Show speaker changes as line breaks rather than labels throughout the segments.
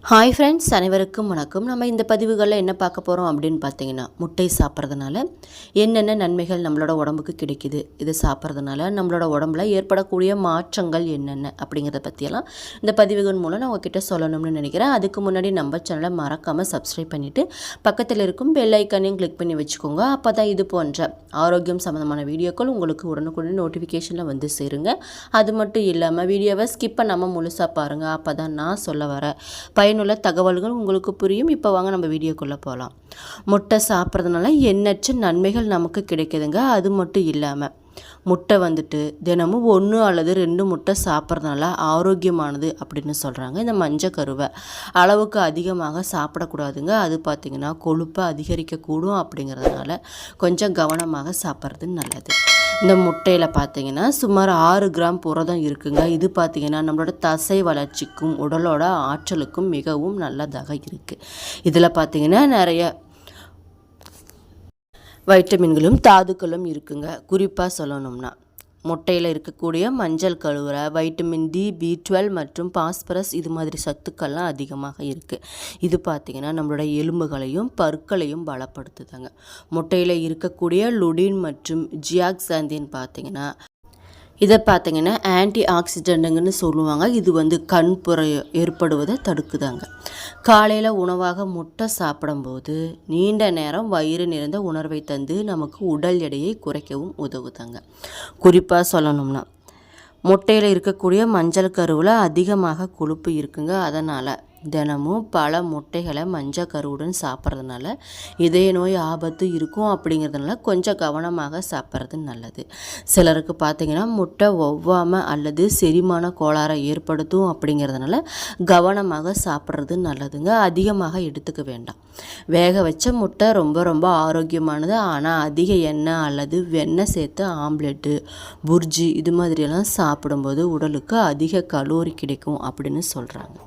Hi friends, அனைவருக்கும் வணக்கம். நம்ம இந்த பதிவுகளில் என்ன பார்க்க போகிறோம் அப்படின்னு பார்த்தீங்கன்னா, முட்டை சாப்பிட்றதுனால என்னென்ன நன்மைகள் நம்மளோட உடம்புக்கு கிடைக்குது, இது சாப்பிட்றதுனால நம்மளோட உடம்புல ஏற்படக்கூடிய மாற்றங்கள் என்னென்ன அப்படிங்கிறத பற்றியெல்லாம் இந்த பதிவுகள் மூலம் நான் உங்ககிட்ட சொல்லணும்னு நினைக்கிறேன். அதுக்கு முன்னாடி நம்ம சேனலை மறக்காமல் சப்ஸ்கிரைப் பண்ணிவிட்டு பக்கத்தில் இருக்கும் பெல் ஐக்கானையும் கிளிக் பண்ணி வச்சுக்கோங்க. அப்போ தான் இது போன்ற ஆரோக்கியம் சம்மந்தமான வீடியோக்கள் உங்களுக்கு உடனுக்குடன் நோட்டிஃபிகேஷனில் வந்து சேருங்க. அது மட்டும் இல்லாமல் வீடியோவை ஸ்கிப் பண்ணாமல் முழுசாக பாருங்கள். அப்போ தான் நான் சொல்ல வர பயனுள்ள தகவல்கள் உங்களுக்கு புரியும். இப்போ வாங்க நம்ம வீடியோக்குள்ளே போகலாம். முட்டை சாப்பிட்றதுனால எண்ணற்ற நன்மைகள் நமக்கு கிடைக்குதுங்க. அது மட்டும் இல்லாமல் முட்டை தினமும் 1 அல்லது 2 முட்டை சாப்பிட்றதுனால ஆரோக்கியமானது அப்படின்னு சொல்கிறாங்க. இந்த மஞ்சள் கருவை அளவுக்கு அதிகமாக சாப்பிடக்கூடாதுங்க. அது பார்த்திங்கன்னா கொழுப்பை அதிகரிக்கக்கூடும். அப்படிங்கிறதுனால கொஞ்சம் கவனமாக சாப்பிட்றது நல்லது. இந்த முட்டையில் பார்த்திங்கன்னா சுமார் 6 கிராம் புரதம் இருக்குங்க. இது பார்த்திங்கன்னா நம்மளோட தசை வளர்ச்சிக்கும் உடலோட ஆற்றலுக்கும் மிகவும் நல்லதாக இருக்குது. இதில் பார்த்திங்கன்னா நிறைய வைட்டமின்களும் தாதுக்களும் இருக்குங்க. குறிப்பாக சொல்லணும்னா முட்டையில் இருக்கக்கூடிய மஞ்சள் கருவில் வைட்டமின் டி, B12 மற்றும் பாஸ்பரஸ் இது மாதிரி சத்துக்கள்லாம் அதிகமாக இருக்குது. இது பார்த்திங்கன்னா நம்மளோட எலும்புகளையும் பற்களையும் பலப்படுத்துதாங்க. முட்டையில் இருக்கக்கூடிய லுடின் மற்றும் ஜியாக்சாந்தின் பார்த்திங்கன்னா இதை பார்த்திங்கன்னா ஆன்டி ஆக்சிடென்ட்டுங்கன்னு சொல்லுவாங்க. இது கண் புரை ஏற்படுவதை தடுக்குதாங்க. காலையில் உணவாக முட்டை சாப்பிடும்போது நீண்ட நேரம் வயிறு நிறைந்த உணர்வை தந்து நமக்கு உடல் எடையை குறைக்கவும் உதவுதாங்க. குறிப்பாக சொல்லணும்னா முட்டையில் இருக்கக்கூடிய மஞ்சள் கருவில் அதிகமாக கொழுப்பு இருக்குங்க. அதனால் தினமும் பல முட்டைகளை மஞ்சள் கருவுடன் சாப்பிட்றதுனால இதய நோய் ஆபத்து இருக்கும். அப்படிங்கிறதுனால கொஞ்சம் கவனமாக சாப்பிட்றது நல்லது. சிலருக்கு பார்த்திங்கன்னா முட்டை ஒவ்வாமை அல்லது செரிமான கோளாறை ஏற்படுத்தும். அப்படிங்கிறதுனால கவனமாக சாப்பிட்றது நல்லதுங்க. அதிகமாக எடுத்துக்க வேண்டாம். வேக வச்ச முட்டை ரொம்ப ரொம்ப ஆரோக்கியமானது. ஆனால் அதிக எண்ணெய் அல்லது வெண்ணெய் சேர்த்து ஆம்லெட்டு, புர்ஜி இது மாதிரியெல்லாம் சாப்பிடும்போது உடலுக்கு அதிக கலோரி கிடைக்கும் அப்படின்னு சொல்கிறாங்க.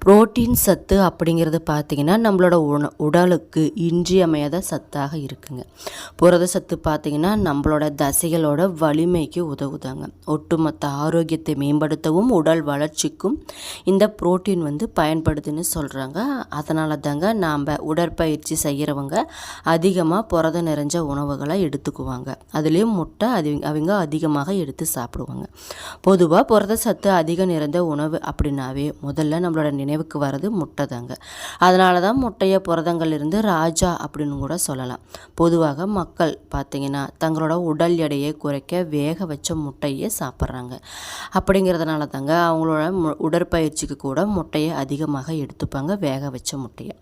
புரோட்டீன் சத்து அப்படிங்கிறது பார்த்திங்கன்னா நம்மளோட உடலுக்கு இன்றியமையாத சத்தாக இருக்குங்க. புரத சத்து பார்த்திங்கன்னா நம்மளோட தசைகளோட வலிமைக்கு உதவுதாங்க. ஒட்டுமொத்த ஆரோக்கியத்தை மேம்படுத்தவும் உடல் வளர்ச்சிக்கும் இந்த புரோட்டீன் பயன்படுதுன்னு சொல்கிறாங்க. அதனால தாங்க நாம் உடற்பயிற்சி செய்கிறவங்க அதிகமாக புரதம் நிறைஞ்ச உணவுகளை எடுத்துக்குவாங்க. அதுலேயும் முட்டை அவங்க அதிகமாக எடுத்து சாப்பிடுவாங்க. பொதுவாக புரத சத்து அதிகம் நிறைந்த உணவு அப்படின்னாவே முதல்ல நம்மளோட நினைவுக்கு வர்றது முட்டை தாங்க. அதனால தான் முட்டையை புரதங்களிலிருந்து ராஜா அப்படின்னு கூட சொல்லலாம். பொதுவாக மக்கள் பார்த்திங்கன்னா தங்களோட உடல் எடையை குறைக்க வேக வச்ச முட்டையை சாப்பிட்றாங்க. அப்படிங்கிறதுனால தாங்க அவங்களோட உடற்பயிற்சிக்கு கூட முட்டையை அதிகமாக எடுத்துப்பாங்க, வேக வச்ச முட்டையை.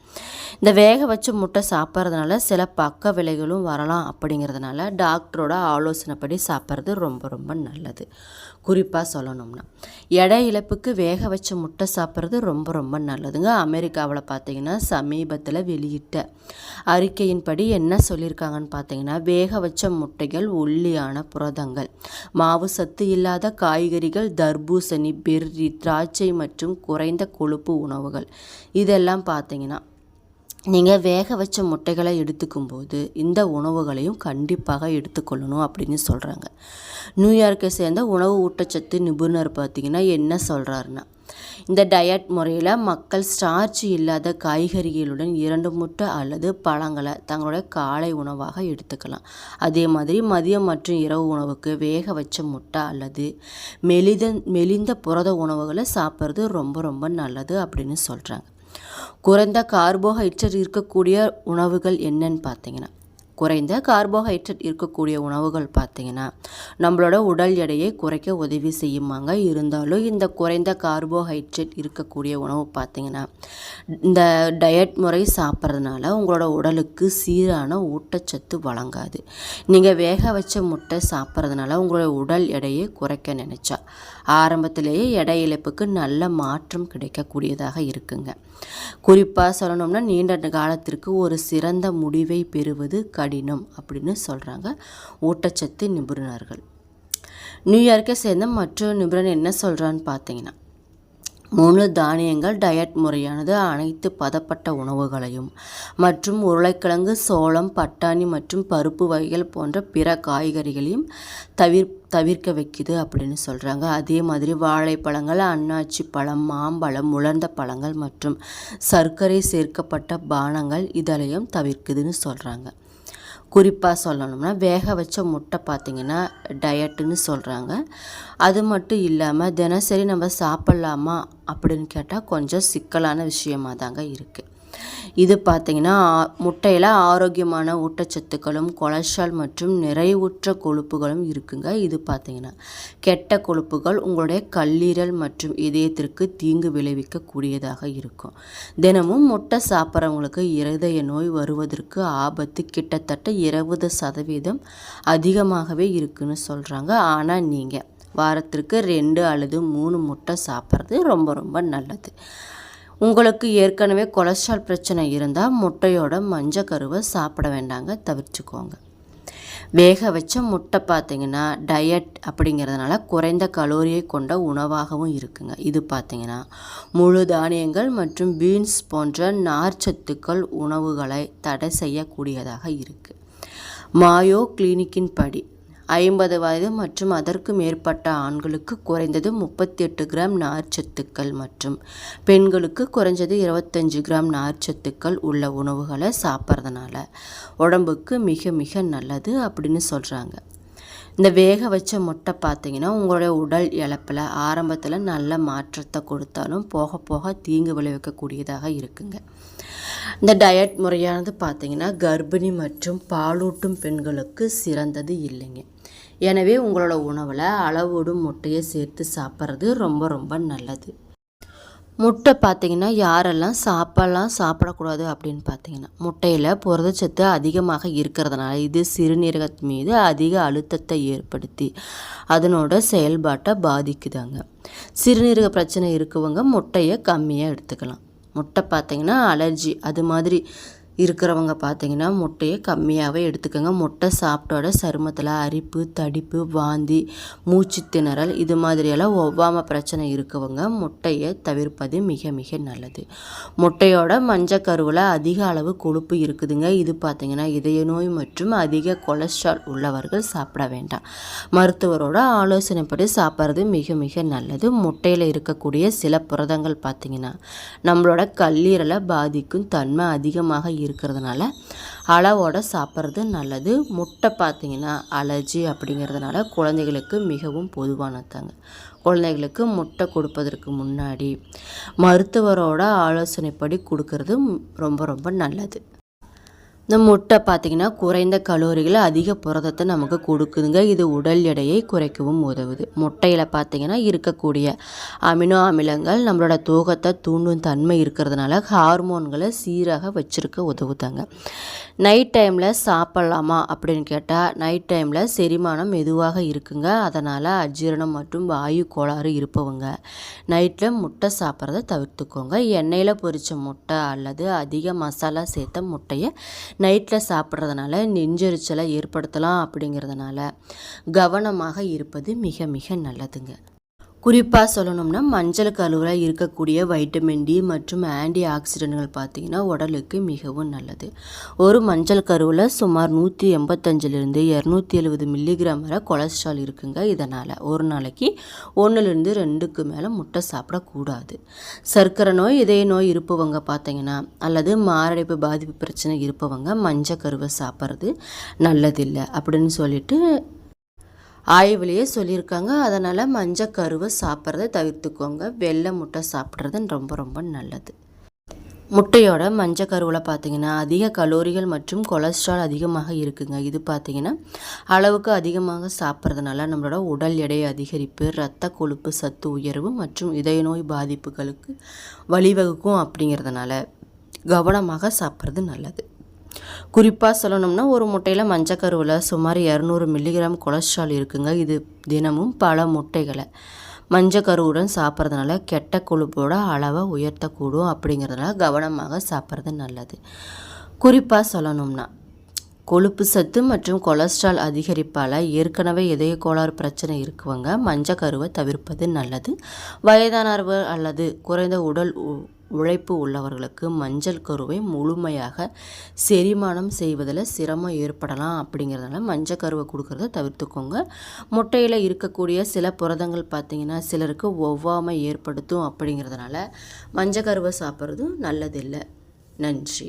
இந்த வேக வச்ச முட்டை சாப்பிட்றதுனால சில பக்க விளைவுகளும் வரலாம். அப்படிங்கிறதுனால டாக்டரோட ஆலோசனைப்படி சாப்பிட்றது ரொம்ப ரொம்ப நல்லது. குறிப்பாக சொல்லணும்னா எடை இழப்புக்கு வேக வச்ச முட்டை சாப்பிட்றது ரொம்ப ரொம்ப நல்லதுங்க. அமெரிக்காவில் பார்த்திங்கன்னா சமீபத்தில் வெளியிட்ட அறிக்கையின்படி என்ன சொல்லியிருக்காங்கன்னு பார்த்திங்கன்னா வேக வச்ச முட்டைகள், ஒல்லியான புரதங்கள், மாவு சத்து இல்லாத காய்கறிகள், தர்பூசணி, பெர்ரி, திராட்சை மற்றும் குறைந்த கொழுப்பு உணவுகள் இதெல்லாம் பார்த்திங்கன்னா நீங்கள் வேக வச்ச முட்டைகளை எடுத்துக்கும்போது இந்த உணவுகளையும் கண்டிப்பாக எடுத்துக்கொள்ளணும் அப்படின்னு சொல்கிறாங்க. நியூயார்க்கை சேர்ந்த உணவு ஊட்டச்சத்து நிபுணர் பார்த்திங்கன்னா என்ன சொல்கிறாருன்னா, இந்த டயட் முறையில் மக்கள் ஸ்டார்ச் இல்லாத காய்கறிகளுடன் 2 முட்டை அல்லது பழங்களை தங்களுடைய காலை உணவாக எடுத்துக்கலாம். அதே மாதிரி மதியம் மற்றும் இரவு உணவுக்கு வேக வச்ச முட்டை அல்லது மெலிந்த புரத உணவுகளை சாப்பிட்றது ரொம்ப ரொம்ப நல்லது அப்படின்னு சொல்கிறாங்க. குறைந்த கார்போஹைட்ரேட் இருக்கக்கூடிய உணவுகள் என்னன்னு பார்த்தீங்கன்னா குறைந்த கார்போஹைட்ரேட் இருக்கக்கூடிய உணவுகள் பார்த்திங்கன்னா நம்மளோட உடல் எடையை குறைக்க உதவி செய்யுமாங்க. இருந்தாலும் இந்த குறைந்த கார்போஹைட்ரேட் இருக்கக்கூடிய உணவு பார்த்திங்கன்னா இந்த டயட் முறை சாப்பிட்றதுனால உங்களோட உடலுக்கு சீரான ஊட்டச்சத்து வழங்காது. நீங்கள் வேக வச்ச முட்டை சாப்பிட்றதுனால உங்களோட உடல் எடையை குறைக்க நினச்சா ஆரம்பத்திலேயே எடை இழப்புக்கு நல்ல மாற்றம் கிடைக்கக்கூடியதாக இருக்குங்க. குறிப்பாக சொல்லணும்னா நீண்ட காலத்திற்கு ஒரு சிறந்த முடிவை பெறுவது கடினம் அப்படின்னு சொல்கிறாங்க ஊட்டச்சத்து நிபுணர்கள். நியூயார்க்கை சேர்ந்த மற்றொரு நிபுணர் என்ன சொல்கிறான்னு பார்த்தீங்கன்னா முழு தானியங்கள் டயட் முறையானது அனைத்து பதப்பட்ட உணவுகளையும் மற்றும் உருளைக்கிழங்கு, சோளம், பட்டாணி மற்றும் பருப்பு வகைகள் போன்ற பிற காய்கறிகளையும் தவிர்க்க வைக்குது அப்படின்னு சொல்கிறாங்க. அதே மாதிரி வாழைப்பழங்கள், அன்னாச்சி பழம், மாம்பழம், உலர்ந்த பழங்கள் மற்றும் சர்க்கரை சேர்க்கப்பட்ட பானங்கள் இதழையும் தவிர்க்குதுன்னு சொல்கிறாங்க. குறிப்பாக சொல்லணும்னா வேக வச்ச முட்டை பார்த்திங்கன்னா டயட்டுன்னு சொல்கிறாங்க. அது மட்டும் இல்லாமல் தினசரி நம்ம சாப்பிட்லாமா அப்படின்னு கேட்டால் கொஞ்சம் சிக்கலான விஷயமாக தாங்க இருக்குது. இது பார்த்திங்கன்னா முட்டையில் ஆரோக்கியமான ஊட்டச்சத்துக்களும் கொலஸ்ட்ரால் மற்றும் நிறைவுற்ற கொழுப்புகளும் இருக்குங்க. இது பார்த்திங்கன்னா கெட்ட கொழுப்புகள் உங்களுடைய கல்லீரல் மற்றும் இதயத்திற்கு தீங்கு விளைவிக்கக்கூடியதாக இருக்கும். தினமும் முட்டை சாப்பிட்றவங்களுக்கு இருதய நோய் வருவதற்கு ஆபத்து கிட்டத்தட்ட 20% அதிகமாகவே இருக்குன்னு சொல்கிறாங்க. ஆனால் நீங்கள் வாரத்திற்கு 2 அல்லது 3 முட்டை சாப்பிட்றது ரொம்ப ரொம்ப நல்லது. உங்களுக்கு ஏற்கனவே கொலஸ்ட்ரால் பிரச்சனை இருந்தால் முட்டையோட மஞ்சக்கருவை சாப்பிட வேண்டாங்க, தவிர்த்துக்கோங்க. வேக வச்ச முட்டை பார்த்திங்கன்னா டயட் அப்படிங்கிறதுனால குறைந்த கலோரியை கொண்ட உணவாகவும் இருக்குங்க. இது பார்த்திங்கன்னா முழு தானியங்கள் மற்றும் பீன்ஸ் போன்ற நார்ச்சத்துக்கள் உணவுகளை தடை செய்யக்கூடியதாக இருக்குது. மாயோ கிளினிக்கின் படி 50 வயது மற்றும் அதற்கு மேற்பட்ட ஆண்களுக்கு குறைந்தது 38 கிராம் நார்ச்சத்துக்கள் மற்றும் பெண்களுக்கு குறைஞ்சது 25 கிராம் நார்ச்சத்துக்கள் உள்ள உணவுகளை சாப்பிட்றதுனால உடம்புக்கு மிக மிக நல்லது அப்படின்னு சொல்கிறாங்க. இந்த வேக வச்ச முட்டை பார்த்திங்கன்னா உங்களுடைய உடல் இழப்பில் ஆரம்பத்தில் நல்ல மாற்றத்தை கொடுத்தாலும் போக போக தீங்கு விளைவிக்கக்கூடியதாக இருக்குங்க. இந்த டயட் முறையானது பார்த்திங்கன்னா கர்ப்பிணி மற்றும் பாலூட்டும் பெண்களுக்கு சிறந்தது இல்லைங்க. எனவே உங்களோட உணவில் அளவோடும் முட்டையை சேர்த்து சாப்பிட்றது ரொம்ப ரொம்ப நல்லது. முட்டை பார்த்திங்கன்னா யாரெல்லாம் சாப்பிடக்கூடாது அப்படின்னு பார்த்திங்கன்னா முட்டையில் புரதச்சத்து அதிகமாக இருக்கிறதுனால இது சிறுநீரகத்து மீது அதிக அழுத்தத்தை ஏற்படுத்தி அதனோட செயல்பாட்டை பாதிக்குதாங்க. சிறுநீரக பிரச்சனை இருக்கவங்க முட்டையை கம்மியாக எடுத்துக்கலாம். முட்டை பார்த்திங்கன்னா அலர்ஜி அது மாதிரி இருக்கிறவங்க பார்த்திங்கன்னா முட்டையை கம்மியாகவே எடுத்துக்கோங்க. முட்டை சாப்பிட்டோட சருமத்தில் அரிப்பு, தடிப்பு, வாந்தி, மூச்சு திணறல் இது மாதிரியெல்லாம் ஒவ்வாமை பிரச்சனை இருக்கவங்க முட்டையை தவிர்ப்பது மிக மிக நல்லது. முட்டையோட மஞ்சக்கருவில் அதிக அளவு கொழுப்பு இருக்குதுங்க. இது பார்த்திங்கன்னா இதய நோய் மற்றும் அதிக கொலஸ்ட்ரால் உள்ளவர்கள் சாப்பிட வேண்டாம். மருத்துவரோட ஆலோசனைப்படி சாப்பிட்றது மிக மிக நல்லது. முட்டையில் இருக்கக்கூடிய சில புரதங்கள் பார்த்திங்கன்னா நம்மளோட கல்லீரலை பாதிக்கும் தன்மை அதிகமாக இருக்கிறதுனால அளவோட சாப்பிட்றது நல்லது. முட்டை பார்த்திங்கன்னா அலர்ஜி அப்படிங்கிறதுனால குழந்தைகளுக்கு மிகவும் பொதுவானதாங்க. குழந்தைகளுக்கு முட்டை கொடுப்பதற்கு முன்னாடி மருத்துவரோட ஆலோசனைப்படி கொடுக்கறது ரொம்ப ரொம்ப நல்லது. இந்த முட்டை பார்த்திங்கன்னா குறைந்த கலோரிகள் அதிக புரதத்தை நமக்கு கொடுக்குதுங்க. இது உடல் எடையை குறைக்கவும் உதவுது. முட்டையில் பார்த்திங்கன்னா இருக்கக்கூடிய அமினோ அமிலங்கள் நம்மளோட தூக்கத்தை தூண்டும் தன்மை இருக்கிறதுனால ஹார்மோன்களை சீராக வச்சுருக்க உதவுதாங்க. நைட் டைமில் சாப்பிட்லாமா அப்படின்னு கேட்டால் நைட் டைமில் செரிமானம் மெதுவாக இருக்குங்க. அதனால் அஜீரணம் மற்றும் வாயு கோளாறு இருப்பவங்க நைட்டில் முட்டை சாப்பிட்றத தவிர்த்துக்கோங்க. எண்ணெயில் பொரித்த முட்டை அல்லது அதிக மசாலா சேர்த்த முட்டையை நைட்டில் சாப்பிட்றதுனால நெஞ்செரிச்சலை ஏற்படுத்தலாம். அப்படிங்கிறதுனால கவனமாக இருப்பது மிக மிக நல்லதுங்க. குறிப்பாக சொல்லணும்னா மஞ்சள் கருவில் இருக்கக்கூடிய வைட்டமின் டி மற்றும் ஆன்டி ஆக்சிடென்ட்கள் பார்த்திங்கன்னா உடலுக்கு மிகவும் நல்லது. ஒரு மஞ்சள் கருவில் சுமார் 185லிருந்து 270 மில்லிகிராம் வரை கொலஸ்ட்ரால் இருக்குங்க. இதனால் ஒரு நாளைக்கு 1லிருந்து 2க்கு மேலே முட்டை சாப்பிடக்கூடாது. சர்க்கரை நோய், இதய நோய் இருப்பவங்க பார்த்திங்கன்னா அல்லது மாரடைப்பு பாதிப்பு பிரச்சனை இருப்பவங்க மஞ்சள் கருவை சாப்பிட்றது நல்லதில்லை அப்படின்னு சொல்லிட்டு ஆய்வுலேயே சொல்லியிருக்காங்க. அதனால் மஞ்சள் கருவை சாப்பிட்றத தவிர்த்துக்கோங்க. வெள்ளை முட்டை சாப்பிட்றது ரொம்ப ரொம்ப நல்லது. முட்டையோட மஞ்சள் கருவில் பார்த்திங்கன்னா அதிக கலோரிகள் மற்றும் கொலஸ்ட்ரால் அதிகமாக இருக்குங்க. இது பார்த்திங்கன்னா அளவுக்கு அதிகமாக சாப்பிட்றதுனால நம்மளோட உடல் எடை அதிகரிப்பு, இரத்த கொழுப்பு சத்து உயர்வு மற்றும் இதய நோய் பாதிப்புகளுக்கு வழிவகுக்கும். அப்படிங்கிறதுனால கவனமாக சாப்பிட்றது நல்லது. குறிப்பாக சொல்லணும்னா ஒரு முட்டையில் மஞ்சக்கருவில் சுமார் 200 மில்லிகிராம் கொலஸ்ட்ரால் இருக்குங்க. இது தினமும் பல முட்டைகளை மஞ்சக்கருவுடன் சாப்பிட்றதுனால கெட்ட கொழுப்போட அளவை உயர்த்தக்கூடும். அப்படிங்கிறதுனால கவனமாக சாப்பிட்றது நல்லது. குறிப்பாக சொல்லணும்னா கொழுப்பு சத்து மற்றும் கொலஸ்ட்ரால் அதிகரிப்பால் ஏற்கனவே இதய கோளாறு பிரச்சனை இருக்குவங்க மஞ்சக்கருவை தவிர்ப்பது நல்லது. வயதானவர்கள் அல்லது குறைந்த உடல் உழைப்பு உள்ளவர்களுக்கு மஞ்சள் கருவை முழுமையாக செரிமானம் செய்வதில் சிரமம் ஏற்படலாம். அப்படிங்கிறதுனால மஞ்சள் கருவை கொடுக்கறத தவிர்த்துக்கோங்க. முட்டையில் இருக்கக்கூடிய சில புரதங்கள் பார்த்திங்கன்னா சிலருக்கு ஒவ்வாமை ஏற்படுத்தும். அப்படிங்கிறதுனால மஞ்சள் கருவை சாப்பிட்றதும் நல்லதில்லை. நன்றி.